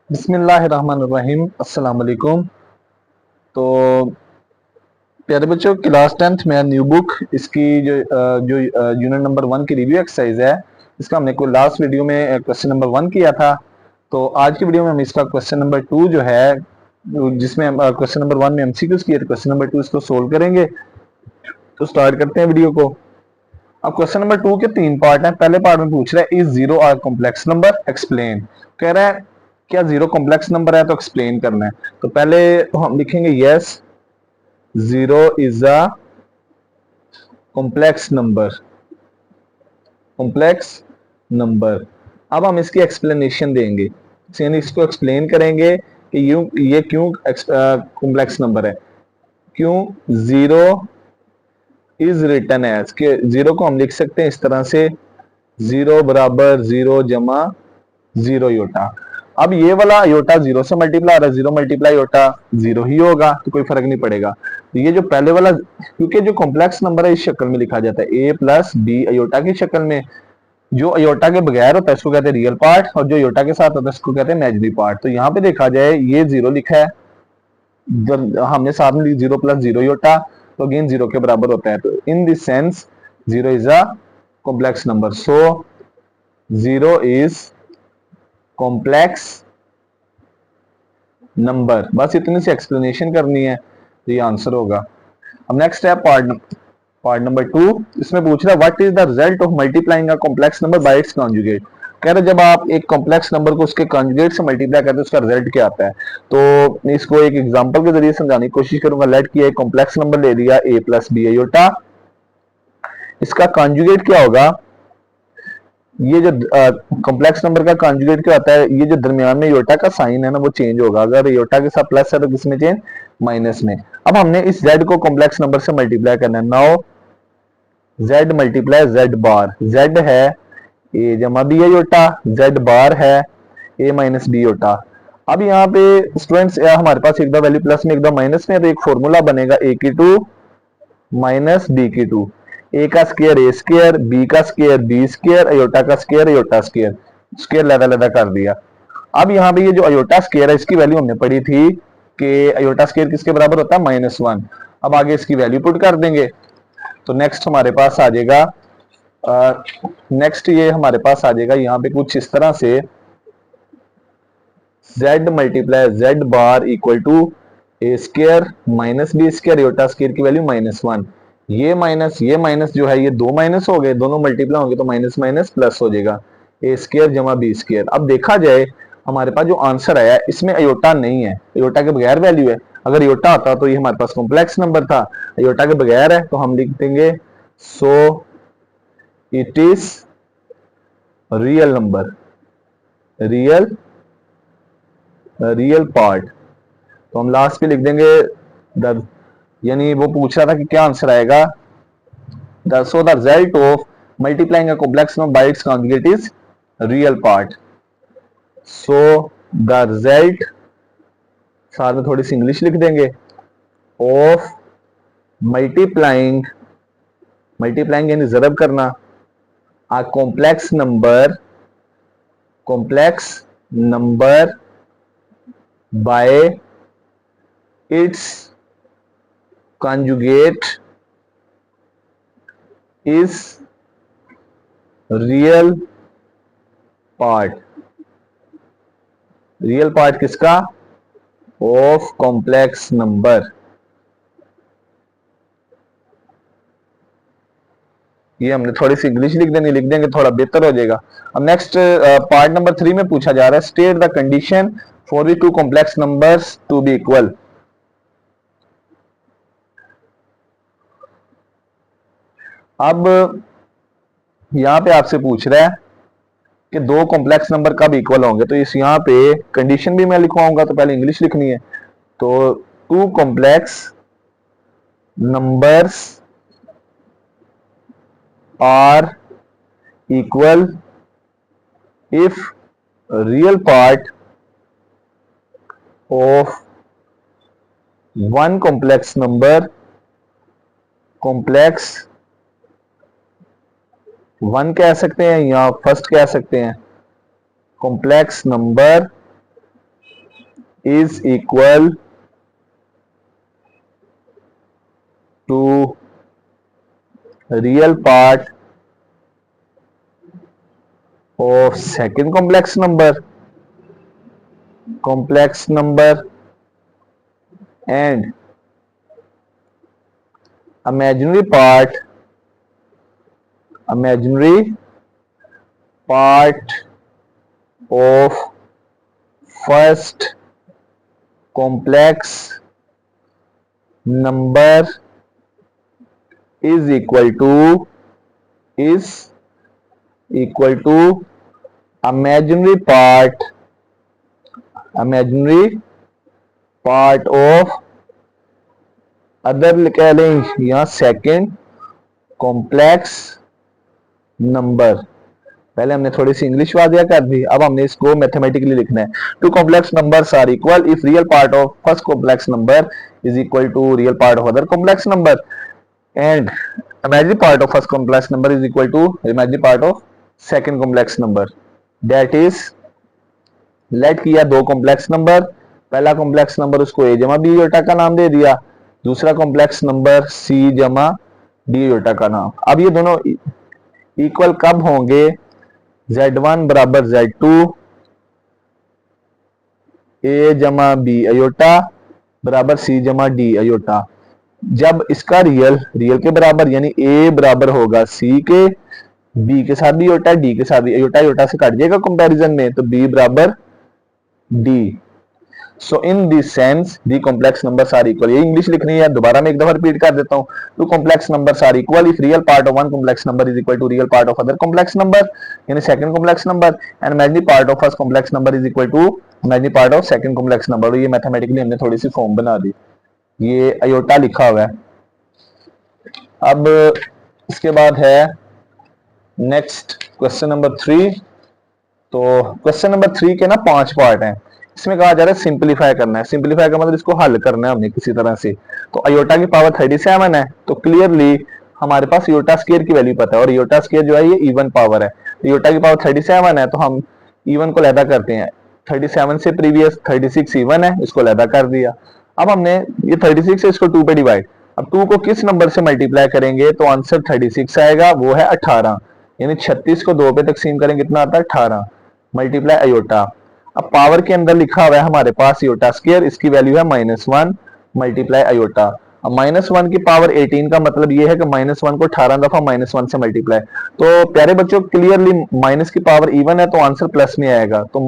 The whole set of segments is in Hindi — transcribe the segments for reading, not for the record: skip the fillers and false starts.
बिस्मिल्लाहिर्रहमानिर्रहीम। अस्सलाम वालेकुम। तो प्यारे बच्चों, क्लास 10th में न्यू बुक इसकी जो यूनिट नंबर 1 की रिव्यू एक्सरसाइज है, इसका हमने कोई लास्ट वीडियो में क्वेश्चन नंबर 1 किया था। तो आज की वीडियो में हम इसका क्वेश्चन नंबर 2 जो है, जिसमें क्वेश्चन नंबर 1 में एमसीक्यूज किए थे, क्वेश्चन नंबर 2 इसको सोल्व करेंगे। तो स्टार्ट करते हैं वीडियो को। अब क्वेश्चन नंबर 2 के 3 पार्ट हैं। पहले पार्ट में पूछ रहा है is zero are complex number, explain. कह रहा है क्या जीरो कॉम्प्लेक्स नंबर है, तो एक्सप्लेन करना है। तो पहले तो हम लिखेंगे yes, zero is a complex number, complex number. अब हम इसकी एक्सप्लेनेशन देंगे, यानी इसको एक्सप्लेन करेंगे कि ये क्यों कॉम्प्लेक्स नंबर है, क्यों जीरो इज रिटन एज, के जीरो को हम लिख सकते हैं इस तरह से, जीरो बराबर जीरो जमा जीरो योटा। अब ये वाला योटा जीरो से मल्टीप्लाई आ रहा है, जीरो मल्टीप्लाई योटा जीरो ही होगा, तो कोई फर्क नहीं पड़ेगा। तो ये जो पहले वाला, क्योंकि जो कॉम्प्लेक्स नंबर है इस शक्ल में लिखा जाता है, ए प्लस बी अयोटा की शक्ल में। जो अयोटा के बगैर होता है इसको कहते हैं रियल पार्ट, और जो अयोटा के साथ होता है इसको कहते हैं इमेजिनरी पार्ट। तो यहाँ पे देखा जाए ये जीरो लिखा है, जब हमने साथ में जीरो प्लस जीरो योटा, तो अगेन जीरो के बराबर होता है। तो इन this sense zero is a complex number, so zero is complex number. बस इतनी सी एक्सप्लेनेशन करनी है, तो ये आंसर होगा। अब नेक्स्ट है पार्ट नंबर 2। इसमें पूछ रहा है what is the result of multiplying a complex number by it's conjugate. कह रहे जब आप एक कॉम्प्लेक्स नंबर को उसके कॉन्जुगेट से मल्टीप्लाई करते हैं उसका रिजल्ट क्या आता है। तो इसको एक एग्जांपल के जरिए समझाने की कोशिश करूंगा। लेट किया एक कॉम्प्लेक्स नंबर ले लिया a प्लस बी अयोटा, इसका कॉन्जुगेट क्या होगा। ये जो कॉम्प्लेक्स नंबर का कॉन्जुगेट क्या होता है, ये जो दरमियान में योटा का साइन है ना वो चेंज होगा। अगर योटा के साथ प्लस है तो किसमें चेंज, माइनस में। अब हमने इस z को कॉम्प्लेक्स नंबर से मल्टीप्लाई करना है। नाउ z मल्टीप्लाई z बार, z है a जमा बी योटा, z बार है a माइनस बी योटा। अब यहाँ पे स्टूडेंट्स हमारे पास एक दो वैल्यू प्लस में एक दो माइनस में है, तो एक फॉर्मूला बनेगा a की टू माइनस बी की टू। ए का स्केयर ए स्केयर, बी का स्केयर बी स्केयर, अयोटा का स्केयर अयोटा स्केयर, स्केयर लदा लदा कर दिया। अब यहाँ पे ये जो अयोटा स्केयर है इसकी वैल्यू हमने पढ़ी थी कि अयोटा स्केयर किसके बराबर होता है, -1। अब आगे इसकी वैल्यू पुट कर देंगे, तो नेक्स्ट हमारे पास आ जाएगा, नेक्स्ट ये हमारे पास आ जाएगा यहाँ पे कुछ इस तरह से, z multiply z bar equal to a square minus b square iota square की वैल्यू -1। ये माइनस जो है ये दो माइनस हो गए, दोनों मल्टीप्लाई होंगे तो माइनस माइनस प्लस हो जाएगा, ए स्केयर जमा बी स्केयर। अब देखा जाए हमारे पास जो आंसर आया इसमें अयोटा नहीं है, अयोटा के बगैर वैल्यू है। अगर अयोटा होता तो ये हमारे पास कॉम्प्लेक्स नंबर था, अयोटा के बगैर है तो हम लिख देंगे so it is real number, real real part. तो हम लास्ट पे लिख देंगे द, यानी वो पूछ रहा था कि क्या आंसर आएगा। So the result of multiplying a complex number by it's conjugate is real part. So the result, साथ में थोड़ी सी इंग्लिश लिख देंगे, ऑफ मल्टीप्लाइंग, मल्टीप्लाइंग यानी जरब करना, a complex number by it's conjugate is real part. Real part किसका, ऑफ कॉम्प्लेक्स नंबर। ये हमने थोड़ी सी इंग्लिश लिख देनी, लिख देंगे थोड़ा बेहतर हो जाएगा। अब नेक्स्ट पार्ट नंबर 3 में पूछा जा रहा है state the condition for the two complex numbers to be equal. अब यहां पे आपसे पूछ रहा है कि दो कॉम्प्लेक्स नंबर कब इक्वल होंगे, तो इस यहाँ पे कंडीशन भी मैं लिखवाऊंगा, तो पहले इंग्लिश लिखनी है। तो two complex numbers are equal if real part of one complex number, complex one कह सकते हैं या फर्स्ट कह सकते हैं, complex number is equal to real part of second complex number and imaginary part of first complex number is equal to imaginary part of other कह लें यहाँ सेकेंड कॉम्प्लेक्स नंबर। पहले हमने थोड़ी सी इंग्लिश वादिया कर दी, अब हमने इसको मैथमेटिकली लिखना है। Two complex numbers are equal if real part of first complex number is equal to real part of other complex number and imaginary part of first complex number is equal to imaginary part of second complex number। that is let किया दो कॉम्प्लेक्स नंबर, पहला कॉम्प्लेक्स नंबर उसको a जमा b योटा का नाम दे दिया, दूसरा कॉम्प्लेक्स नंबर c जमा d योटा का नाम। अब ये दोनों इक्वल कब होंगे? z1 बराबर z2 a जमा b अयोटा बराबर c जमा d अयोटा। जब इसका रियल के बराबर यानी a बराबर होगा c के, b के साथ भी अयोटा, d के साथ भी अयोटा, अयोटा से काट जाएगा कंपैरिजन में, तो b बराबर d। So in this sense the complex numbers are equal. ये इंग्लिश लिखनी है, दोबारा मैं एक दफा रिपीट कर देता हूं। Two complex numbers are equal if real part of one complex number is equal to real part of other complex number यानी second complex number and imaginary part of first complex number is equal to imaginary part of second complex number. ये मैथमेटिकली हमने थोड़ी सी फॉर्म बना दी, ये अयोटा लिखा हुआ है। अब इसके बाद है नेक्स्ट क्वेश्चन नंबर 3। तो क्वेश्चन नंबर 3 के ना 5 पार्ट हैं। इसमें कहा जा रहा है सिंपलीफाई करना है। सिंपलीफाई का मतलब इसको हल करना है हमने किसी तरह से। तो अयोटा की पावर 37 है, तो क्लियरली हमारे पास अयोटा स्क्वायर की वैल्यू पता है और अयोटा स्क्वायर जो है ये इवन पावर है। अयोटा की पावर 37 है तो हम इवन को लैदा करते हैं। 37 से प्रीवियस 36 इवन है, इसको लैदा कर दिया। अब हमने ये 36 है, इसको 2 पे डिवाइड। अब 2 को किस नंबर से मल्टीप्लाई करेंगे तो आंसर 36 आएगा, वो है 18। यानी 36 को 2 पे तकसीम करेंगे कितना आता है 18 मल्टीप्लाई अयोटा। अब पावर के अंदर लिखा हुआ है हमारे पास अयोटा स्क्वायर, इसकी वैल्यू है -1 मल्टीप्लाई अयोटा। अब -1 की पावर 18 का मतलब ये है कि -1 को 18 दफा -1 से मल्टीप्लाई। तो प्यारे बच्चों क्लियरली माइनस की पावर इवन है तो आंसर प्लस में आएगा। तो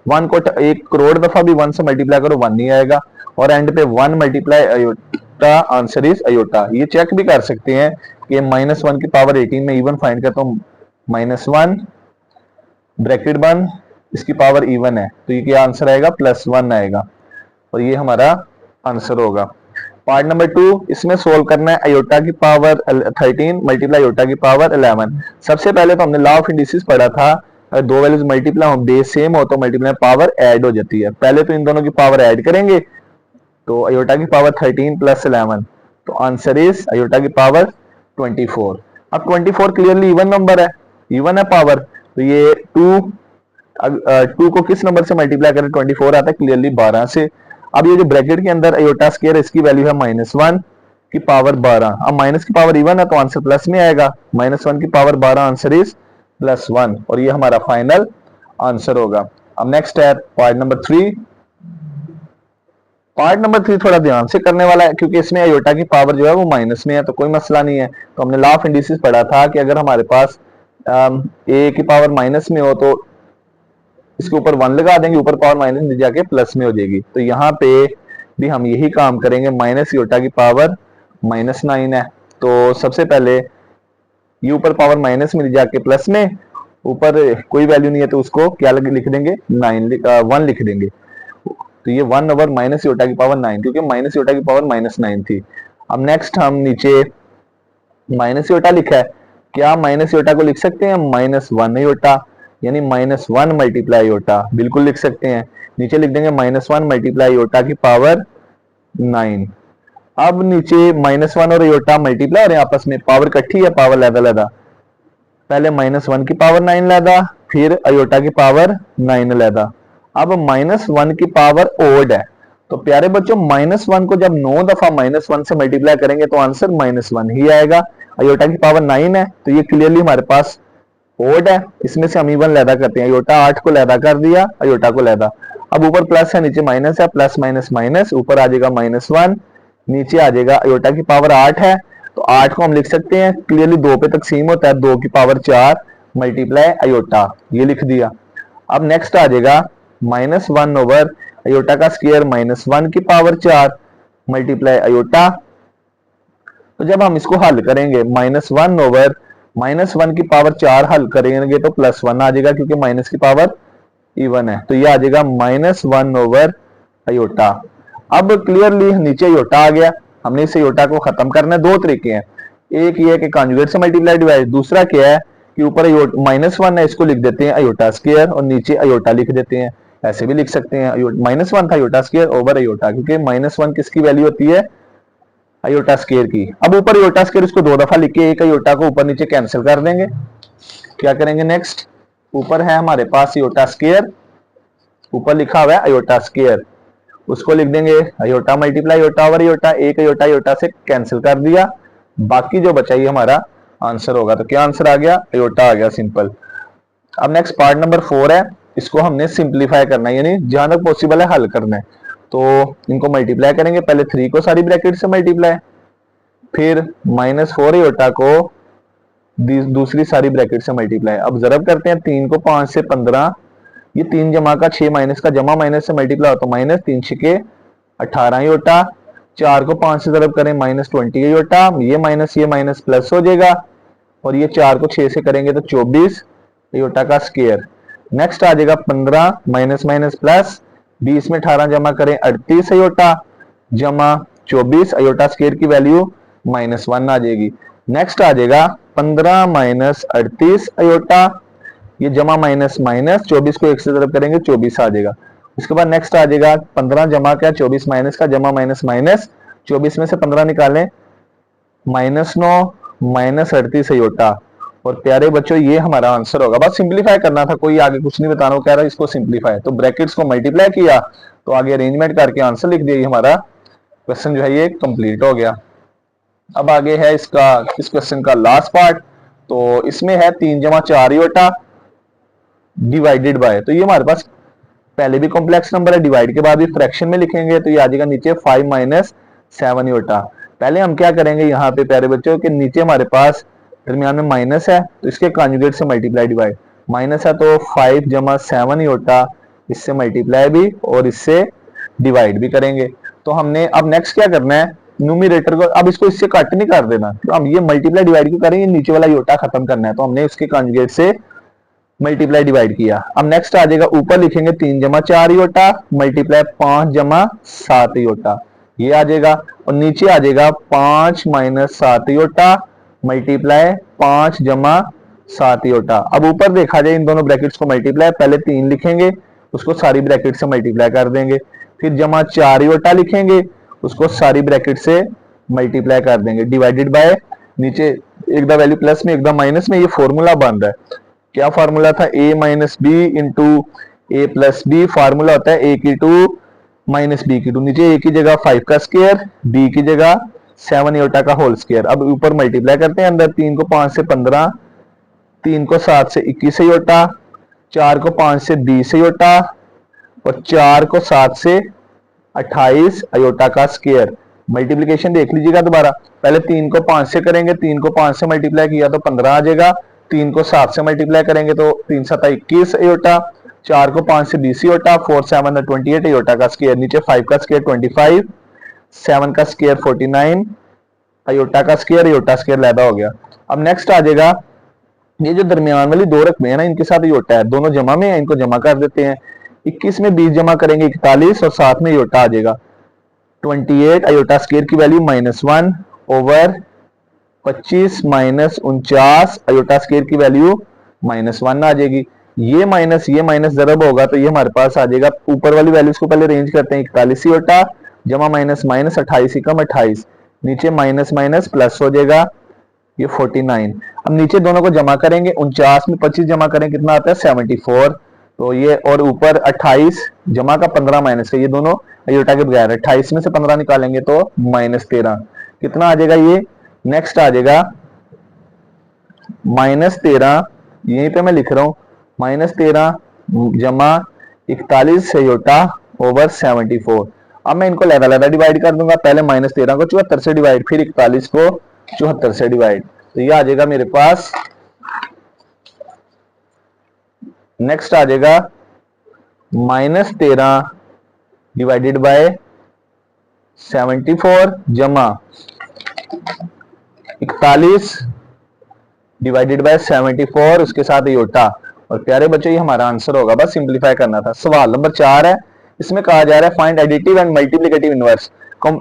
1 को 1 करोड़ दफा भी 1 से मल्टीप्लाई करो 1 नहीं आएगा और एंड पे 1 multiply iota, answer is iota. ये चेक भी कर सकते हैं कि -1 की पावर 18 में इवन फाइंड करता हूं, -1 ब्रैकेट बंद, इसकी पावर इवन है तो ये क्या आंसर आएगा +1 आएगा और ये हमारा आंसर होगा। पार्ट नंबर 2 इसमें सोल्व करना है अयोटा की पावर 13 मल्टीप्लाई अयोटा की पावर 11। सबसे पहले तो हमने लॉ ऑफ इंडिसेस पढ़ा था, अगर दो वैल्यूज मल्टीप्लाई हो बेस सेम हो तो मल्टीप्लाई पावर ऐड हो जाती है। पहले तो इन दोनों की पावर ऐड करेंगे तो अयोटा की पावर 13 + 11 तो आंसर इज अयोटा की पावर 24। अब 24 क्लियरली इवन नंबर है, इवन है पावर, तो ये 2 को किस नंबर से मल्टीप्लाई करें 24 आता है क्लियरली 12 से। अब ये जो ब्रैकेट के अंदर अयोटा स्क्वायर इसकी वैल्यू है -1 की पावर 12। अब माइनस की पावर इवन है तो आंसर प्लस में आएगा, -1 की पावर 12 आंसर इज +1 और ये हमारा फाइनल आंसर होगा। अब नेक्स्ट है पार्ट नंबर 3। पार्ट नंबर 3 थोड़ा ध्यान से करने वाला है क्योंकि इसमें अयोटा की पावर जो है वो माइनस में है तो कोई मसला नहीं है। तो हमने लॉ ऑफ इंडिसेस पढ़ा था कि अगर हमारे पास ए की पावर माइनस में हो तो इसके ऊपर 1 लगा देंगे, ऊपर पावर माइनस में जाके प्लस में हो जाएगी। तो यहाँ पे भी हम यही काम करेंगे, माइनस अयोटा की पावर -9 है तो सबसे पहले ये ऊपर पावर माइनस में जाके प्लस में, ऊपर कोई वैल्यू नहीं है तो उसको क्या लिख देंगे 1 लिख देंगे। तो ये 1 ओवर माइनस अयोटा की पावर 9 क्योंकि माइनस अयोटा की पावर -9 थी। अब नेक्स्ट हम नीचे माइनस अयोटा लिखा है, क्या माइनस अयोटा को लिख सकते हैं -1 अयोटा यानी -1 मल्टीप्लाई अयोटा, बिल्कुल लिख सकते हैं। नीचे लिख देंगे -1 मल्टीप्लाई अयोटा की पावर 9। अब नीचे -1 और अयोटा मल्टीप्लाई और आपस में पावर इकट्ठी है, पावर लैदा पहले -1 की पावर 9 लैदा फिर अयोटा की पावर 9 लैदा। अब -1 की पावर ओड है, तो प्यारे बच्चों -1 को जब 9 दफा -1 से मल्टीप्लाई करेंगे तो आंसर -1 ही आएगा। अयोटा की पावर 9 है, तो ये क्लियरली हमारे पास ओड है, इसमें से हम इवन लैदा करते हैं। अयोटा 8 को लैदा कर दिया, अयोटा को लैदा। अब ऊपर प्लस है, नीचे माइनस है, प्लस माइनस माइनस, ऊपर आ जाएगा -1, नीचे आ जाएगा। अयोटा की पावर 8 है, तो 8 को हम लिख सकते हैं क्लियरली 2 पे तकसीम होता है, 2 की पावर 4 मल्टीप्लाई अयोटा, ये लिख दिया। अब नेक्स्ट आ जाएगा -1 ओवर अयोटा का स्क्वायर -1 की पावर 4 मल्टीप्लाई अयोटा। तो जब हम इसको हल करेंगे -1 ओवर -1 की पावर 4 हल करेंगे तो +1 आ जाएगा, क्योंकि माइनस की पावर इवन है, तो ये आ जाएगा -1 ओवर अयोटा। अब क्लियरली नीचे अयोटा आ गया, हमने इस अयोटा को खत्म करना है। दो तरीके हैं, एक ये है कि कॉन्जुगेट से मल्टीप्लाई डिवाइड, दूसरा क्या है कि ऊपर -1 है, इसको लिख देते हैं अयोटा स्क्वायर और नीचे अयोटा लिख देते हैं। ऐसे भी लिख सकते हैं, -1 था अयोटा स्क्वायर ओवर अयोटा, क्योंकि -1 किसकी वैल्यू होती है, अयोटा स्क्वायर की। अब ऊपर अयोटा स्क्वायर इसको 2 दफा लिख के एक अयोटा को ऊपर नीचे कैंसिल कर देंगे। क्या करेंगे नेक्स्ट, ऊपर है हमारे पास अयोटा स्क्वायर, ऊपर लिखा हुआ है अयोटा स्क्वायर, उसको लिख देंगे iota multiply iota over iota, एक अयोटा अयोटा से कैंसिल कर दिया, बाकी जो बचा ये हमारा आंसर होगा। तो क्या आंसर आ गया, अयोटा आ गया, सिंपल। अब नेक्स्ट पार्ट नंबर 4 है, इसको हमने सिंप्लीफाई करना है, यानी जहां तक पॉसिबल है हल करना है। तो इनको मल्टीप्लाई करेंगे, पहले 3 को सारी ब्रैकेट से मल्टीप्लाई, फिर -4 अयोटा को दूसरी सारी ब्रैकेट से मल्टीप्लाई। अब जरब करते हैं, 3 को 5 से 15, ये 3 जमा का 6 माइनस का जमा माइनस से मल्टीप्लाई हो तो माइनस, 3 छिके 18 अयोटा। 4 को 5 से जरब करें -20 अयोटा, ये माइनस प्लस हो जाएगा, और ये 4 को 6 से करेंगे तो 24 अयोटा का स्क्वायर। नेक्स्ट आ जाएगा 15 माइनस माइनस प्लस, 20 में 18 जमा करें 38 अयोटा, जमा 24 अयोटा स्क्वायर की वैल्यू -1 आ जाएगी। नेक्स्ट आ जाएगा 15 माइनस 38 अयोटा, ये जमा माइनस माइनस, 24 को 1 से जरब करेंगे 24 आ जाएगा। उसके बाद नेक्स्ट आ जाएगा 15 जमा क्या 24 माइनस का, जमा माइनस माइनस, 24 में से 15 निकालें -9 माइनस 38 अयोटा। और प्यारे बच्चों ये हमारा आंसर होगा। बस सिंप्लीफाई करना था, कोई आगे कुछ नहीं बताना, कह रहा है इसको सिंप्लीफाई, तो ब्रैकेट्स को मल्टीप्लाई किया तो आगे अरेंजमेंट करके आंसर लिख दिया, हमारा क्वेश्चन जो है ये कंप्लीट हो गया। अब आगे है इसका इस क्वेश्चन का लास्ट पार्ट, तो इसमें है 3 जमा 4 अयोटा डिवाइडेड बाय, तो ये हमारे पास पहले भी कॉम्प्लेक्स नंबर है, डिवाइड के बाद भी फ्रैक्शन में लिखेंगे तो ये आ जाएगा नीचे 5 माइनस 7 अयोटा। पहले हम क्या करेंगे यहाँ पे प्यारे बच्चों के नीचे हमारे पास दरमियान में माइनस है, तो इसके कॉन्जुगेट से मल्टीप्लाई डिवाइड, माइनस है तो 5 जमा 7 अयोटा, इससे मल्टीप्लाई भी और इससे डिवाइड भी करेंगे। तो हमने अब नेक्स्ट क्या करना है, न्यूमरेटर को अब इसको इससे कट नहीं कर देना, तो हम ये मल्टीप्लाई डिवाइड क्यों करेंगे, नीचे वाला अयोटा खत्म करना है, तो हमने उसके कॉन्जुगेट से मल्टीप्लाई डिवाइड किया। अब नेक्स्ट आ जाएगा ऊपर लिखेंगे 3 जमा 4 अयोटा मल्टीप्लाई 5 जमा 7 अयोटा, ये आ जाएगा, और नीचे आ जाएगा 5 माइनस 7 अयोटा मल्टीप्लाई 5 जमा 7 अयोटा। अब ऊपर देखा जाए इन दोनों ब्रैकेट्स को मल्टीप्लाई, पहले 3 लिखेंगे उसको सारी ब्रैकेट से मल्टीप्लाई कर देंगे, फिर जमा 4 अयोटा लिखेंगे उसको सारी ब्रैकेट से मल्टीप्लाई कर देंगे, डिवाइडेड बाय नीचे एक दा वैल्यू प्लस में एक दा माइनस में, ये फॉर्मूला बन रहा है। क्या फार्मूला था, a minus b into a plus b, formula होता है a की 2 माइनस बी की 2, नीचे a की जगह 5 का स्क्वायर, b की जगह 7 अयोटा का होल स्क्वायर। अब ऊपर मल्टीप्लाई करते हैं, अंदर 3 को 5 से 15, 3 को 7 से 21 अयोटा, 4 को 5 से 20 अयोटा और 4 को 7 से 28 अयोटा का स्क्वायर। मल्टीप्लिकेशन देख लीजिएगा दोबारा, पहले 3 को 5 से करेंगे, 3 को 5 से मल्टीप्लाई किया तो 15 आ जाएगा, 3 को 7 से मल्टीप्लाई करेंगे तो 3 7 21 अयोटा, 4 को 5 से 20 अयोटा, 4 7 28 अयोटा का स्क्वायर, नीचे 5 का स्क्वायर 25, 7 का स्क्वायर 49 अयोटा का स्क्वायर, अयोटा स्क्वायर लैदा हो गया। अब नेक्स्ट आ जाएगा ये जो दरमियान वाली दो रकमें हैं ना, इनके साथ अयोटा है, दोनों जमा में है, इनको जमा कर देते हैं। 21 में 20 जमा करेंगे 41 और साथ में अयोटा आ जाएगा 28, अयोटा स्क्वायर की value -1 over 25 minus 49 iota square की वैल्यू -1 आ जाएगी। ये माइनस जरब होगा तो ये हमारे पास आ जाएगा, ऊपर वाली वैल्यूज को पहले रेंज करते हैं, 41 अयोटा जमा माइनस माइनस 28 कम 28, नीचे माइनस माइनस प्लस हो जाएगा ये 49। अब नीचे दोनों को जमा करेंगे, 49 में 25 जमा करें कितना आता है 74, तो ये और ऊपर 28 जमा का 15 माइनस का, ये दोनों अयोटा के बगैर है। 28 में से 15 निकालेंगे तो -13, कितना आ जाएगा ये। नेक्स्ट आ जाएगा -13, यहीं पे मैं लिख रहा हूं -13 जमा 41 अयोटा ओवर 74। अब मैं इनको लहदा डिवाइड कर दूंगा, पहले -13 को 74 से डिवाइड, फिर 41 को 74 से डिवाइड, तो ये आ जाएगा मेरे पास। नेक्स्ट आ जाएगा -13 डिवाइडेड बाय 74 जमा 41 डिवाइडेड बाय 74 उसके साथ अयोटा। और प्यारे बच्चों ये हमारा आंसर होगा, बस सिंपलीफाई करना था। सवाल नंबर 4 है, इसमें कहा जा रहा है find additive and multiplicative inverse.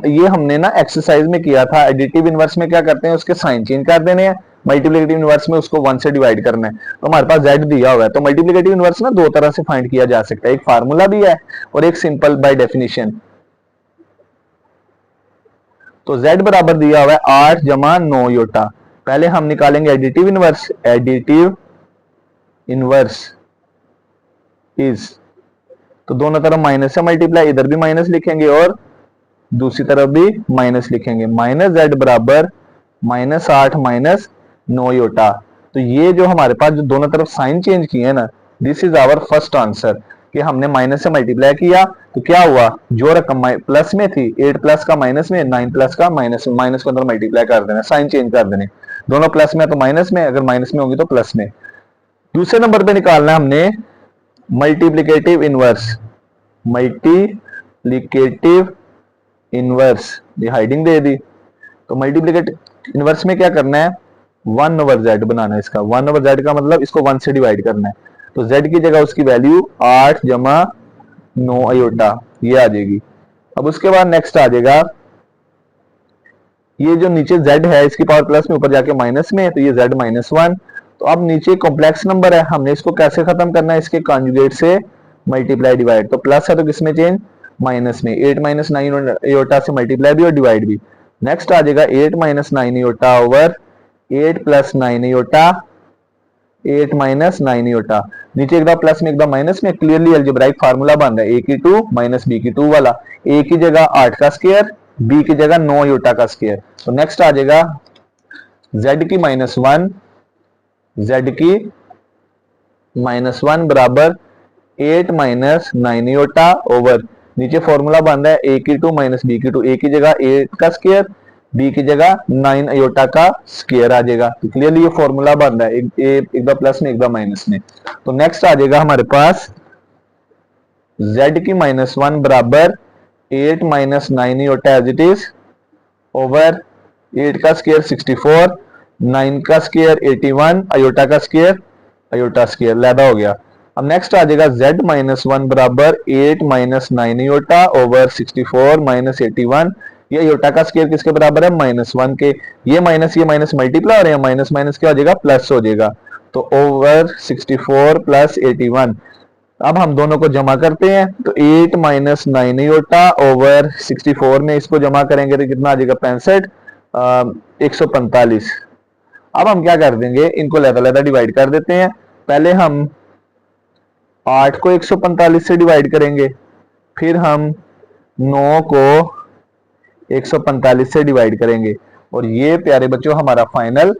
ये हमने ना एक्सरसाइज में किया था। एडिटिव इनवर्स में क्या करते हैं, उसके साइन चेंज कर देने हैं, मल्टीप्लिकेटिव इनवर्स में उसको 1 से डिवाइड करना है। तो हमारे पास z दिया हुआ है, तो मल्टीप्लिकेटिव इनवर्स ना दो तरह से फाइंड किया जा सकता है, एक फार्मूला भी है और एक सिंपल बाय डेफिनेशन। तो z बराबर दिया हुआ है 8 जमा 9 अयोटा। पहले हम निकालेंगे additive inverse. Additive inverse is, तो दोनों तरफ माइनस से मल्टीप्लाई, इधर भी माइनस लिखेंगे और दूसरी तरफ भी माइनस लिखेंगे। -z बराबर -8 माइनस 9 अयोटा। तो ये जो हमारे पास जो दोनों तरफ साइन चेंज किए हैं ना, this is our first answer, कि हमने माइनस से मल्टीप्लाई किया तो क्या हुआ, जो रकम प्लस में थी 8 प्लस का माइनस में, 9 प्लस का माइनस में, माइनस को अंदर मल्टीप्लाई कर देना, साइन चेंज कर देने। दोनों प्लस में तो माइनस में, अगर माइनस में होगी तो प्लस में। दूसरे नंबर पे निकालना है हमने मल्टीप्लिकेटिव इनवर्स। मल्टीप्लिकेटिव इनवर्स, ये हाइडिंग दे दी। तो मल्टीप्लिकेटिव इनवर्स में क्या करना है, 1 ओवर z बनाना है इसका। 1 ओवर z का मतलब इसको 1 से डिवाइड करना है, तो z की जगह उसकी वैल्यू 8 जमा 9 अयोटा ये आ जाएगी। अब उसके बाद नेक्स्ट आ जाएगा, ये जो नीचे z है इसकी पावर प्लस में, ऊपर जाके माइनस में, तो ये z -1। तो अब नीचे कॉम्प्लेक्स नंबर है, हमने इसको कैसे खत्म करना है, इसके कॉन्जुगेट से मल्टीप्लाई डिवाइड। तो प्लस है तो किसमें चेंज, माइनस में। 8 - 9 अयोटा से मल्टीप्लाई भी और डिवाइड भी। नेक्स्ट आ जाएगा 8 - 9 अयोटा ओवर 8 + 9 अयोटा, 8 - 9 अयोटा। नीचे एकदम प्लस में एकदम माइनस में, क्लियरली अलजेब्राइक फार्मूला बन रहा है, a की 2 - b की 2 वाला। a की जगह 8 का स्क्वायर, b की जगह 9 अयोटा का स्क्वायर। तो नेक्स्ट आ जाएगा z की -1, z की -1 बराबर 8 - 9 अयोटा ओवर, नीचे फॉर्मूला बन रहा है a की 2 - b की 2, a की जगह 8 का स्क्वायर, b की जगह 9 अयोटा का स्क्वायर आ जाएगा। तो क्लियरली ये फॉर्मूला बन रहा है, एक बार प्लस में एक बार माइनस में। तो नेक्स्ट आ जाएगा हमारे पास z की -1 बराबर 8 - 9 iota as it is over 8 का स्क्वायर 64, 9 का स्क्वायर 81, अयोटा का स्क्वायर अयोटा स्क्वायर लैदा हो गया। अब नेक्स्ट आ जाएगा z -1 बराबर 8 - 9 अयोटा ओवर 64 - 81। ये अयोटा का स्क्वायर किसके बराबर है, -1 के। ये माइनस मल्टीप्लाई हो रहे हैं, माइनस माइनस क्या हो जाएगा, प्लस हो जाएगा। तो ओवर 64 + 81। अब हम दोनों को जमा करते हैं, तो 8 - 9 अयोटा ओवर 64 में इसको जमा करेंगे तो कितना आ जाएगा, 65, 145। अब हम क्या कर देंगे, इनको लहदा डिवाइड कर देते हैं। पहले हम 8 को 145 से डिवाइड करेंगे, फिर हम 9 को 145 से डिवाइड करेंगे, और ये प्यारे बच्चों हमारा फाइनल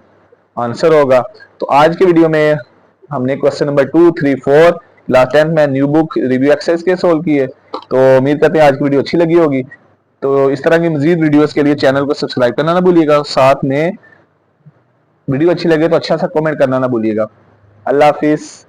आंसर होगा। तो आज के वीडियो में हमने क्वेश्चन नंबर 2, 3, 4 क्लास 10 में न्यू बुक रिव्यू एक्सरसाइज के सोल्व किए। तो उम्मीद करते हैं आज की वीडियो अच्छी लगी होगी। तो इस तरह की मजीद वीडियोस के लिए चैनल को सब्सक्राइब करना ना भूलिएगा, साथ में वीडियो अच्छी लगे तो अच्छा सा कमेंट करना ना भूलिएगा। अल्लाह हाफिज।